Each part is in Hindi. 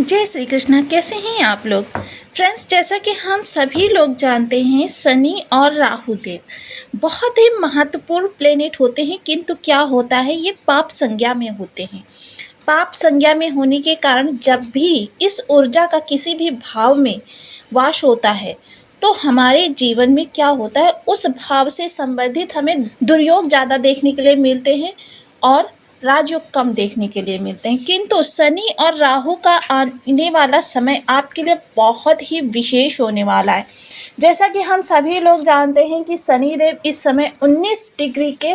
जय श्री कृष्णा। कैसे हैं आप लोग फ्रेंड्स? जैसा कि हम सभी लोग जानते हैं, शनि और राहु देव बहुत ही महत्वपूर्ण प्लेनेट होते हैं, किंतु क्या होता है, ये पाप संज्ञा में होते हैं। पाप संज्ञा में होने के कारण जब भी इस ऊर्जा का किसी भी भाव में वास होता है तो हमारे जीवन में क्या होता है, उस भाव से संबंधित हमें दुर्योग ज़्यादा देखने के लिए मिलते हैं और राजयोग कम देखने के लिए मिलते हैं। किंतु शनि और राहु का आने वाला समय आपके लिए बहुत ही विशेष होने वाला है। जैसा कि हम सभी लोग जानते हैं कि शनि देव इस समय 19 डिग्री के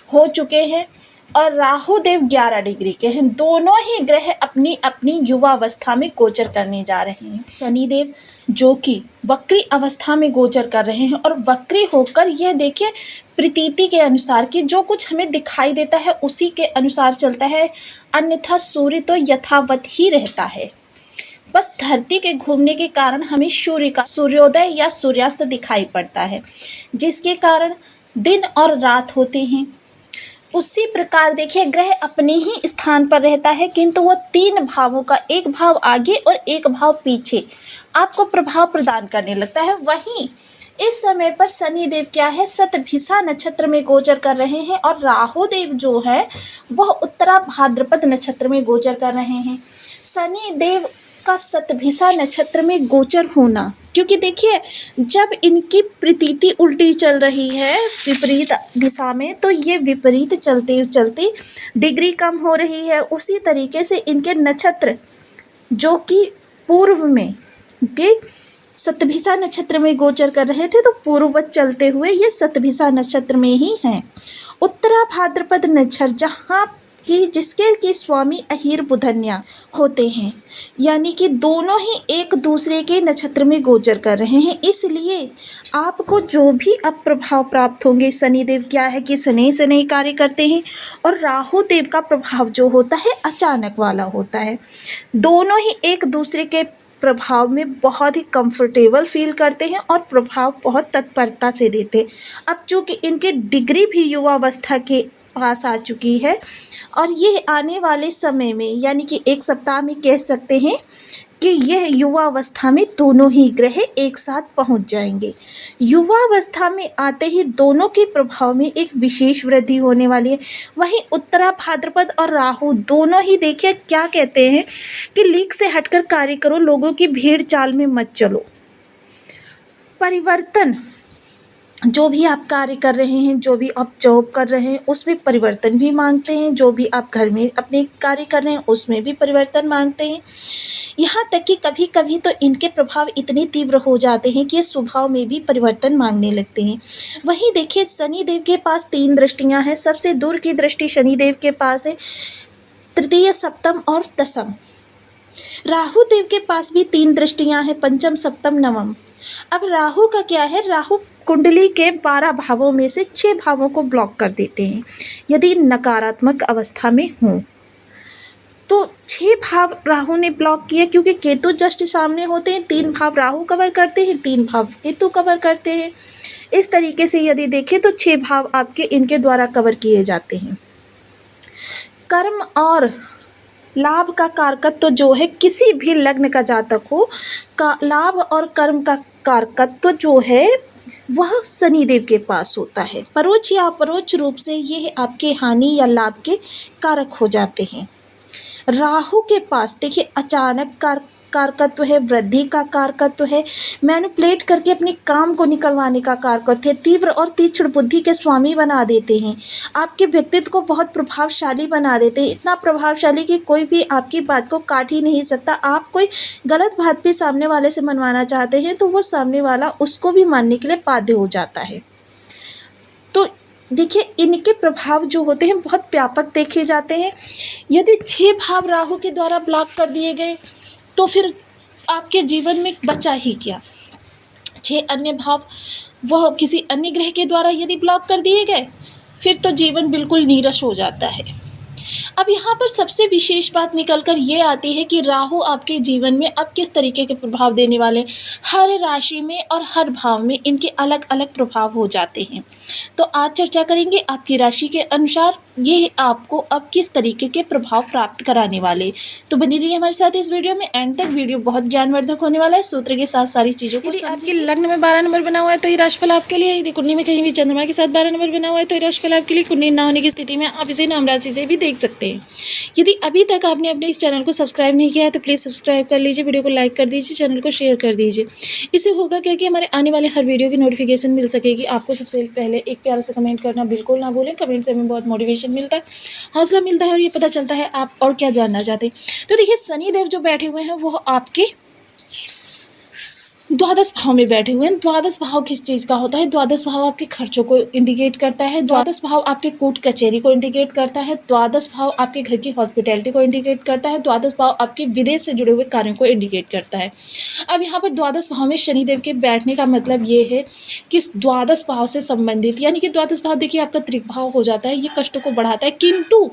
हो चुके हैं और राहु देव 11 डिग्री के हैं। दोनों ही ग्रह अपनी अपनी युवावस्था में गोचर करने जा रहे हैं। शनि देव जो कि वक्री अवस्था में गोचर कर रहे हैं और वक्री होकर यह देखिए प्रतीति के अनुसार कि जो कुछ हमें दिखाई देता है उसी के अनुसार चलता है, अन्यथा सूर्य तो यथावत ही रहता है। बस धरती के घूमने के कारण हमें सूर्य का सूर्योदय या सूर्यास्त दिखाई पड़ता है, जिसके कारण दिन और रात होते हैं। उसी प्रकार देखिए ग्रह अपने ही स्थान पर रहता है, किंतु वो 3 भावों का एक भाव आगे और एक भाव पीछे आपको प्रभाव प्रदान करने लगता है। वहीं इस समय पर शनि देव क्या है, शतभिषा नक्षत्र में गोचर कर रहे हैं और राहु देव जो है वह उत्तरा भाद्रपद नक्षत्र में गोचर कर रहे हैं। शनि देव का शतभिषा नक्षत्र में गोचर होना, क्योंकि देखिए जब इनकी प्रतीति उल्टी चल रही है विपरीत दिशा में, तो ये विपरीत चलते चलते डिग्री कम हो रही है। उसी तरीके से इनके नक्षत्र जो कि पूर्व में के शतभिषा नक्षत्र में गोचर कर रहे थे, तो पूर्ववत चलते हुए ये शतभिषा नक्षत्र में ही हैं। उत्तरा भाद्रपद नक्षत्र जहाँ कि जिसके कि स्वामी अहिर बुधन्या होते हैं, यानी कि दोनों ही एक दूसरे के नक्षत्र में गोचर कर रहे हैं। इसलिए आपको जो भी अब प्रभाव प्राप्त होंगे, शनिदेव क्या है कि शनि से नहीं कार्य करते हैं और राहु देव का प्रभाव जो होता है अचानक वाला होता है। दोनों ही एक दूसरे के प्रभाव में बहुत ही कंफर्टेबल फील करते हैं और प्रभाव बहुत तत्परता से देते हैं। अब चूँकि इनके डिग्री भी युवावस्था के पास आ चुकी है और ये आने वाले समय में यानी कि 1 सप्ताह में कह सकते हैं कि यह युवावस्था में दोनों ही ग्रह एक साथ पहुंच जाएंगे। युवावस्था में आते ही दोनों के प्रभाव में एक विशेष वृद्धि होने वाली है। वहीं उत्तरा भाद्रपद और राहु दोनों ही देखिए क्या कहते हैं कि लीक से हटकर कार्य करो, लोगों की भीड़ चाल में मत चलो। परिवर्तन, जो भी आप कार्य कर रहे हैं, जो भी आप जॉब कर रहे हैं उसमें परिवर्तन भी मांगते हैं, जो भी आप घर में अपने कार्य कर रहे हैं उसमें भी परिवर्तन मांगते हैं। यहाँ तक कि कभी कभी तो इनके प्रभाव इतने तीव्र हो जाते हैं कि स्वभाव में भी परिवर्तन मांगने लगते हैं। वहीं देखिए शनिदेव के पास 3 दृष्टियाँ हैं। सबसे दूर की दृष्टि शनिदेव के पास है तृतीय, सप्तम और दशम। राहु देव के पास भी 3 दृष्टियाँ हैं, पंचम, सप्तम, नवम। अब राहु का क्या है, राहु कुंडली के 12 भावों में से 6 भावों को ब्लॉक कर देते हैं यदि नकारात्मक अवस्था में हों। तो 6 भाव राहु ने ब्लॉक किए, क्योंकि केतु जस्ट सामने होते हैं। 3 भाव राहु कवर करते हैं, 3 भाव केतु कवर करते हैं। इस तरीके से यदि देखें तो 6 भाव आपके इनके द्वारा कवर किए जाते हैं। कर्म और लाभ का कारकत्व जो है, किसी भी लग्न का जातक हो का लाभ और कर्म का कारकत्व जो है वह शनिदेव के पास होता है। परोक्ष या अपरोक्ष रूप से ये आपके हानि या लाभ के कारक हो जाते हैं। राहु के पास देखिए अचानक कारकत्व है, वृद्धि का कारकत्व है, मैनिपुलेट करके अपने काम को निकलवाने का कारकत्व है, तीव्र और तीक्ष्ण बुद्धि के स्वामी बना देते हैं, आपके व्यक्तित्व को बहुत प्रभावशाली बना देते हैं, इतना प्रभावशाली कि कोई भी आपकी बात को काट ही नहीं सकता। आप कोई गलत बात भी सामने वाले से मनवाना चाहते हैं तो वो सामने वाला उसको भी मानने के लिए बाध्य हो जाता है। तो देखिए इनके प्रभाव जो होते हैं बहुत व्यापक देखे जाते हैं। यदि 6 भाव राहु के द्वारा ब्लॉक कर दिए गए तो फिर आपके जीवन में बचा ही क्या। 6 अन्य भाव वह किसी अन्य ग्रह के द्वारा यदि ब्लॉक कर दिए गए फिर तो जीवन बिल्कुल नीरस हो जाता है। अब यहाँ पर सबसे विशेष बात निकल कर ये आती है कि राहु आपके जीवन में अब किस तरीके के प्रभाव देने वाले। हर राशि में और हर भाव में इनके अलग अलग प्रभाव हो जाते हैं। तो आज चर्चा करेंगे आपकी राशि के अनुसार ये आपको अब किस तरीके के प्रभाव प्राप्त कराने वाले। तो बनी रहिए हमारे साथ इस वीडियो में, एंड तक। वीडियो बहुत ज्ञानवर्धक होने वाला है, सूत्र के साथ सारी चीज़ों को। यदि आपके लग्न में 12 नंबर बना हुआ है तो ये राशिफल आपके लिए। यदि कुंडली में कहीं भी चंद्रमा के साथ 12 नंबर बना हुआ है तो ये राशिफल आपके लिए। कुंडली ना होने की स्थिति में आप इसे नाम राशि से भी देख सकते हैं। यदि अभी तक आपने अपने इस चैनल को सब्सक्राइब नहीं किया है तो प्लीज़ सब्सक्राइब कर लीजिए, वीडियो को लाइक कर दीजिए, चैनल को शेयर कर दीजिए। इससे होगा क्या कि हमारे आने वाले हर वीडियो की नोटिफिकेशन मिल सकेगी आपको। सबसे पहले एक प्यारा सा कमेंट करना बिल्कुल ना भूलें। कमेंट से हमें बहुत मोटिवेशन मिलता है, हौसला मिलता है और ये पता चलता है आप और क्या जानना चाहते हैं। तो देखिए, शनि देव जो बैठे हुए हैं वो आपके द्वादश भाव में बैठे हुए हैं। द्वादश भाव किस चीज़ का होता है? द्वादश भाव आपके खर्चों को इंडिकेट करता है। द्वादश भाव आपके कोर्ट कचहरी को इंडिकेट करता है। द्वादश भाव आपके घर की हॉस्पिटैलिटी को इंडिकेट करता है। द्वादश भाव आपके विदेश से जुड़े हुए कार्यों को इंडिकेट करता है। अब यहाँ पर द्वादश भाव में शनिदेव के बैठने का मतलब ये है कि द्वादश भाव से संबंधित, यानी कि द्वादश भाव देखिए आपका त्रिभाव हो जाता है, ये कष्टों को बढ़ाता है, किंतु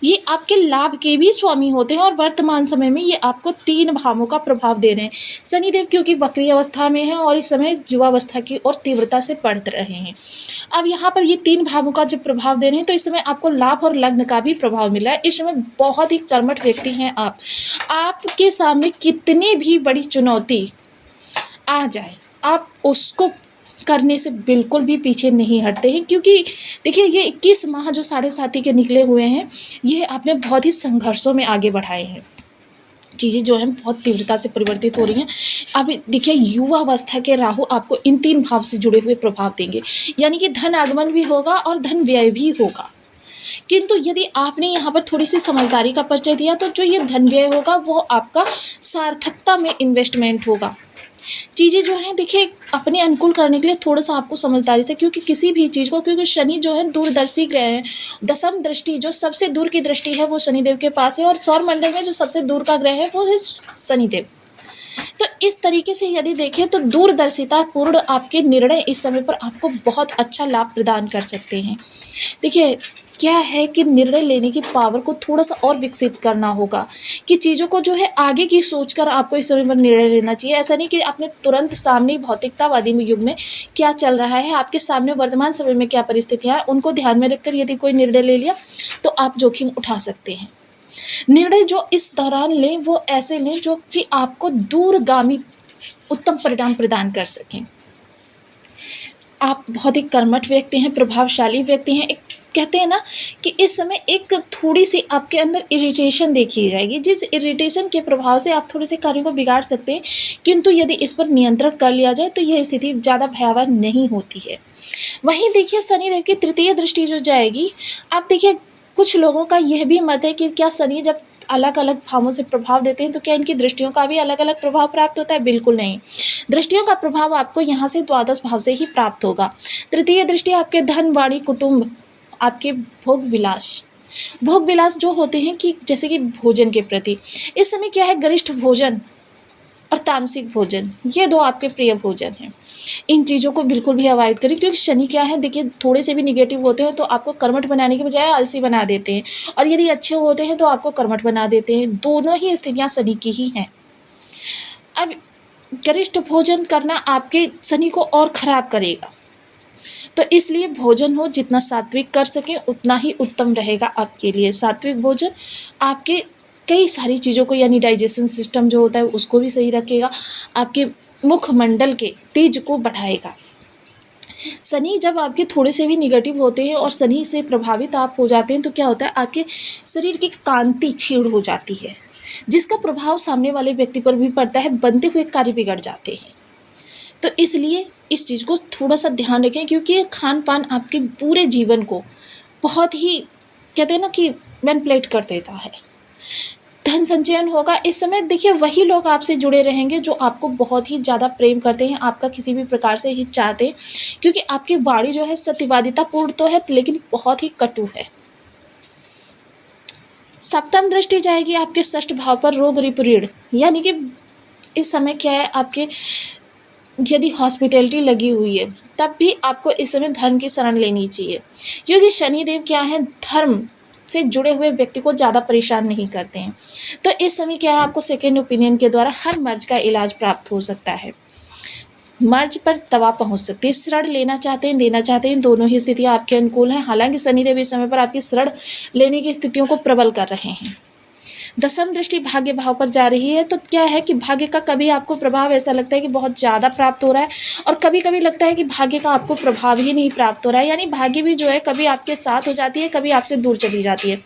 ये आपके लाभ के भी स्वामी होते हैं। और वर्तमान समय में ये आपको 3 भावों का प्रभाव दे रहे हैं। शनिदेव क्योंकि वक्री अवस्था में है और इस समय युवावस्था की ओर तीव्रता से बढ़ रहे हैं। अब यहाँ पर ये 3 भावों का जब प्रभाव दे रहे हैं तो इस समय आपको लाभ और लग्न का भी प्रभाव मिला है। इस समय बहुत ही कर्मठ व्यक्ति हैं आप। आपके सामने कितनी भी बड़ी चुनौती आ जाए, आप उसको करने से बिल्कुल भी पीछे नहीं हटते हैं। क्योंकि देखिए, ये 21 माह जो 7.5 के निकले हुए हैं, ये आपने बहुत ही संघर्षों में आगे बढ़ाए हैं। चीज़ें जो हैं बहुत तीव्रता से परिवर्तित हो रही हैं। अब देखिए, युवा अवस्था के राहु आपको इन 3 भाव से जुड़े हुए प्रभाव देंगे, यानी कि धन आगमन भी होगा और धन व्यय भी होगा। किंतु यदि आपने यहाँ पर थोड़ी सी समझदारी का परिचय दिया तो जो ये धन व्यय होगा वो आपका सार्थकता में इन्वेस्टमेंट होगा। चीज़ें जो हैं देखिए अपने अनुकूल करने के लिए थोड़ा सा आपको समझदारी से, क्योंकि किसी भी चीज़ को, क्योंकि शनि जो है दूरदर्शी ग्रह है। दशम दृष्टि जो सबसे दूर की दृष्टि है वो शनिदेव के पास है, और सौर मंडल में जो सबसे दूर का ग्रह है वो है शनिदेव। तो इस तरीके से यदि देखें तो दूरदर्शिता पूर्ण आपके निर्णय इस समय पर आपको बहुत अच्छा लाभ प्रदान कर सकते हैं। देखिए, क्या है कि निर्णय लेने की पावर को थोड़ा सा और विकसित करना होगा, कि चीज़ों को जो है आगे की सोचकर आपको इस समय पर निर्णय लेना चाहिए। ऐसा नहीं कि आपने तुरंत सामने भौतिकतावादी युग में क्या चल रहा है, आपके सामने वर्तमान समय में क्या परिस्थितियाँ हैं, उनको ध्यान में रखकर यदि कोई निर्णय ले लिया तो आप जोखिम उठा सकते हैं। निर्णय जो इस दौरान लें वो ऐसे लें जो कि आपको दूरगामी उत्तम परिणाम प्रदान कर सकें। आप बहुत ही कर्मठ व्यक्ति हैं, प्रभावशाली व्यक्ति हैं। एक कहते हैं ना कि इस समय एक थोड़ी सी आपके अंदर इरिटेशन देखी जाएगी, जिस इरिटेशन के प्रभाव से आप थोड़े से कार्यों को बिगाड़ सकते हैं, किंतु यदि इस पर नियंत्रण कर लिया जाए तो यह स्थिति ज़्यादा भयावह नहीं होती है। वहीं देखिए, शनिदेव की तृतीय दृष्टि जो जाएगी, आप देखिए कुछ लोगों का यह भी मत है कि क्या शनि जब अलग अलग भावों से प्रभाव देते हैं तो क्या इनकी दृष्टियों का भी अलग अलग प्रभाव प्राप्त होता है? बिल्कुल नहीं। दृष्टियों का प्रभाव आपको यहाँ से द्वादश भाव से ही प्राप्त होगा। तृतीय दृष्टि आपके धन, वाणी, कुटुंब, आपके भोग विलास जो होते हैं, कि जैसे कि भोजन के प्रति इस समय क्या है, गरिष्ठ भोजन और तामसिक भोजन, ये 2 आपके प्रिय भोजन हैं। इन चीज़ों को बिल्कुल भी अवॉइड करें, क्योंकि शनि क्या है देखिए, थोड़े से भी निगेटिव होते हैं तो आपको कर्मठ बनाने के बजाय आलसी बना देते हैं, और यदि अच्छे होते हैं तो आपको कर्मठ बना देते हैं। दोनों ही स्थितियाँ शनि की ही हैं। अब गरिष्ठ भोजन करना आपके शनि को और ख़राब करेगा, तो इसलिए भोजन हो जितना सात्विक कर सकें उतना ही उत्तम रहेगा आपके लिए। सात्विक भोजन आपके कई सारी चीज़ों को, यानी डाइजेशन सिस्टम जो होता है उसको भी सही रखेगा, आपके मुखमंडल के तेज को बढ़ाएगा। शनि जब आपके थोड़े से भी निगेटिव होते हैं और शनि से प्रभावित आप हो जाते हैं तो क्या होता है, आपके शरीर की कांति छीड़ हो जाती है, जिसका प्रभाव सामने वाले व्यक्ति पर भी पड़ता है, बनते हुए कार्य बिगड़ जाते हैं। तो इसलिए इस चीज़ को थोड़ा सा ध्यान रखें, क्योंकि ये खान पान आपके पूरे जीवन को बहुत ही कहते हैं ना कि मैनिपुलेट कर देता है। धन संचयन होगा इस समय। देखिए, वही लोग आपसे जुड़े रहेंगे जो आपको बहुत ही ज़्यादा प्रेम करते हैं, आपका किसी भी प्रकार से हित चाहते हैं, क्योंकि आपकी वाणी जो है सत्यवादिता पूर्ण तो है लेकिन बहुत ही कटु है। सप्तम दृष्टि जाएगी आपके षष्ठ भाव पर, रोग रिपुरीण, यानी कि इस समय क्या है, आपके यदि हॉस्पिटैलिटी लगी हुई है तब भी आपको इस समय धर्म की शरण लेनी चाहिए, क्योंकि शनिदेव क्या है, धर्म से जुड़े हुए व्यक्ति को ज़्यादा परेशान नहीं करते हैं। तो इस समय क्या है, आपको सेकेंड ओपिनियन के द्वारा हर मर्ज का इलाज प्राप्त हो सकता है। मार्च पर दवा पहुंच सकती है। ऋण लेना चाहते हैं, देना चाहते हैं, दोनों ही स्थितियां आपके अनुकूल हैं। हालांकि शनिदेव इस समय पर आपकी ऋण लेने की स्थितियों को प्रबल कर रहे हैं। दसम दृष्टि भाग्य भाव पर जा रही है, तो क्या है कि भाग्य का कभी आपको प्रभाव ऐसा लगता है कि बहुत ज़्यादा प्राप्त हो रहा है, और कभी कभी लगता है कि भाग्य का आपको प्रभाव ही नहीं प्राप्त हो रहा है। यानी भाग्य भी जो है कभी आपके साथ हो जाती है, कभी आपसे दूर चली जाती है।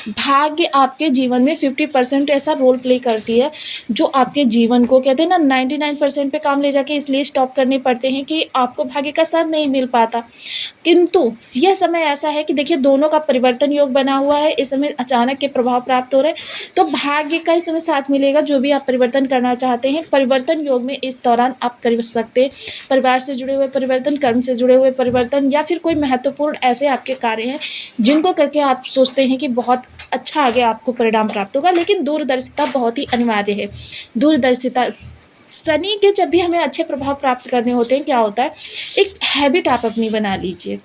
भाग्य आपके जीवन में 50% ऐसा रोल प्ले करती है जो आपके जीवन को कहते हैं ना 99% पे काम ले जाके इसलिए स्टॉप करने पड़ते हैं कि आपको भाग्य का साथ नहीं मिल पाता। किंतु यह समय ऐसा है कि देखिए दोनों का परिवर्तन योग बना हुआ है। इस समय अचानक के प्रभाव प्राप्त हो रहे हैं, तो भाग्य का इस समय साथ मिलेगा। जो भी आप परिवर्तन करना चाहते हैं, परिवर्तन योग में इस दौरान आप कर सकते हैं। परिवार से जुड़े हुए परिवर्तन, कर्म से जुड़े हुए परिवर्तन, या फिर कोई महत्वपूर्ण ऐसे आपके कार्य हैं जिनको करके आप सोचते हैं कि बहुत अच्छा आगे आपको परिणाम प्राप्त होगा। लेकिन दूरदर्शिता बहुत ही अनिवार्य है। दूरदर्शिता शनि के जब भी हमें अच्छे प्रभाव प्राप्त करने होते हैं, क्या होता है, एक हैबिट आप अपनी बना लीजिए।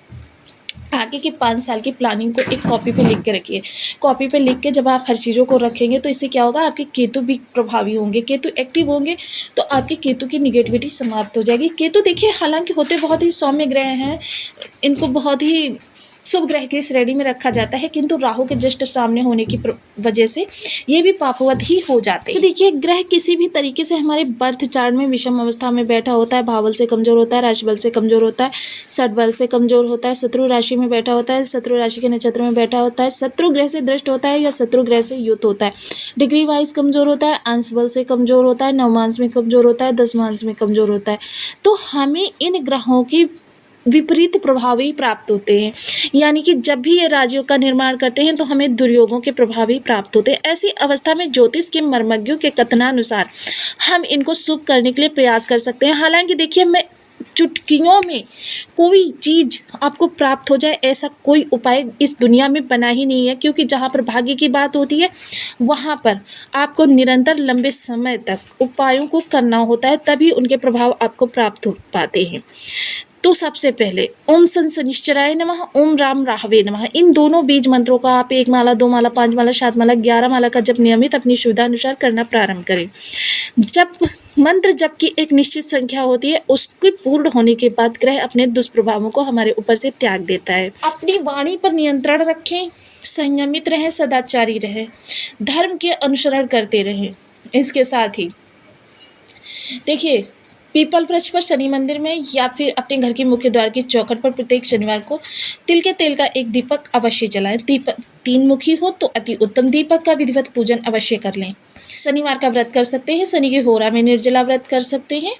आगे की 5 साल की प्लानिंग को एक कॉपी पे लिख के रखिए। कॉपी पे लिख के जब आप हर चीज़ों को रखेंगे तो इससे क्या होगा, आपके केतु भी प्रभावी होंगे। केतु एक्टिव होंगे तो आपके केतु की निगेटिविटी समाप्त हो जाएगी। केतु देखिए हालांकि होते बहुत ही सौम्य ग्रह हैं, इनको बहुत ही शुभ ग्रह की श्रेणी में रखा जाता है, किंतु राहु के जस्ट सामने होने की वजह से ये भी पापवत ही हो जाते हैं। तो देखिए ग्रह किसी भी तरीके से हमारे बर्थ चार्ट में विषम अवस्था में बैठा होता है, भावबल से कमजोर होता है, राशि बल से कमजोर होता है, षट बल से कमजोर होता है, शत्रु राशि में बैठा होता है, शत्रु राशि के नक्षत्र में बैठा होता है, शत्रु ग्रह से दृष्ट होता है या शत्रु ग्रह से युत होता है, डिग्री वाइज कमजोर होता है, अंश बल से कमजोर होता है, नवमांश में कमजोर होता है, दसमांश में कमजोर होता है। तो हमें इन ग्रहों की विपरीत प्रभाव ही प्राप्त होते हैं। यानी कि जब भी ये राज्यों का निर्माण करते हैं तो हमें दुर्योगों के प्रभाव ही प्राप्त होते हैं। ऐसी अवस्था में ज्योतिष के मर्मज्ञों के कथनानुसार हम इनको शुभ करने के लिए प्रयास कर सकते हैं। हालांकि देखिए मैं चुटकियों में कोई चीज़ आपको प्राप्त हो जाए ऐसा कोई उपाय इस दुनिया में बना ही नहीं है, क्योंकि जहाँ पर भाग्य की बात होती है वहाँ पर आपको निरंतर लंबे समय तक उपायों को करना होता है, तभी उनके प्रभाव आपको प्राप्त हो पाते हैं। तो सबसे पहले ओम सन शनिश्चराय नमः, ओम राम राहवे नमः, इन दोनों बीज मंत्रों का आप 1 माला, 2 माला, 5 माला, 7 माला, 11 माला का जप नियमित अपनी सुविधा अनुसार करना प्रारंभ करें। जब मंत्र जप की एक निश्चित संख्या होती है, उसके पूर्ण होने के बाद ग्रह अपने दुष्प्रभावों को हमारे ऊपर से त्याग देता है। अपनी वाणी पर नियंत्रण रखें, संयमित रहें, सदाचारी रहें, धर्म के अनुसरण करते रहें। इसके साथ ही देखिए पीपल वृक्ष पर, शनि मंदिर में, या फिर अपने घर के मुख्य द्वार की चौखट पर प्रत्येक शनिवार को तिल के तेल का एक दीपक अवश्य जलाएं। दीपक 3 मुखी हो तो अति उत्तम। दीपक का विधिवत पूजन अवश्य कर लें। शनिवार का व्रत कर सकते हैं, शनि की होरा में निर्जला व्रत कर सकते हैं।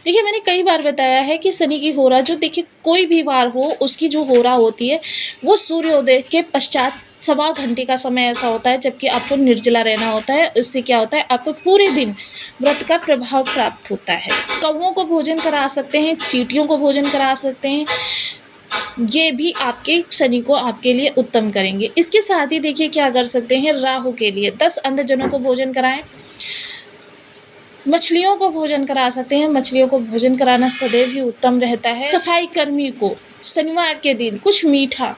देखिए मैंने कई बार बताया है कि शनि की होरा जो देखिए कोई भी वार हो उसकी जो होरा होती है वो सूर्योदय के पश्चात 1.25 घंटे का समय ऐसा होता है जबकि आपको निर्जला रहना होता है। इससे क्या होता है, आपको पूरे दिन व्रत का प्रभाव प्राप्त होता है। कौवों को भोजन करा सकते हैं, चींटियों को भोजन करा सकते हैं, ये भी आपके शनि को आपके लिए उत्तम करेंगे। इसके साथ ही देखिए क्या कर सकते हैं, राहु के लिए 10 अंधजनों को भोजन कराएं। मछलियों को भोजन करा सकते हैं, मछलियों को भोजन कराना सदैव ही उत्तम रहता है। सफाई कर्मी को शनिवार के दिन कुछ मीठा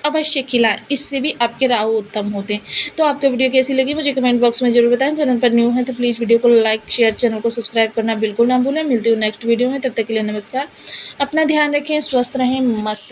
अवश्य खिलाएं, इससे भी आपके राहु उत्तम होते हैं। तो आपको वीडियो कैसी लगी मुझे कमेंट बॉक्स में जरूर बताएं। चैनल पर न्यू है तो प्लीज़ वीडियो को लाइक शेयर, चैनल को सब्सक्राइब करना बिल्कुल ना भूलें। मिलती हूँ नेक्स्ट वीडियो में, तब तक के लिए नमस्कार। अपना ध्यान रखें, स्वस्थ रहें, मस्त रहें।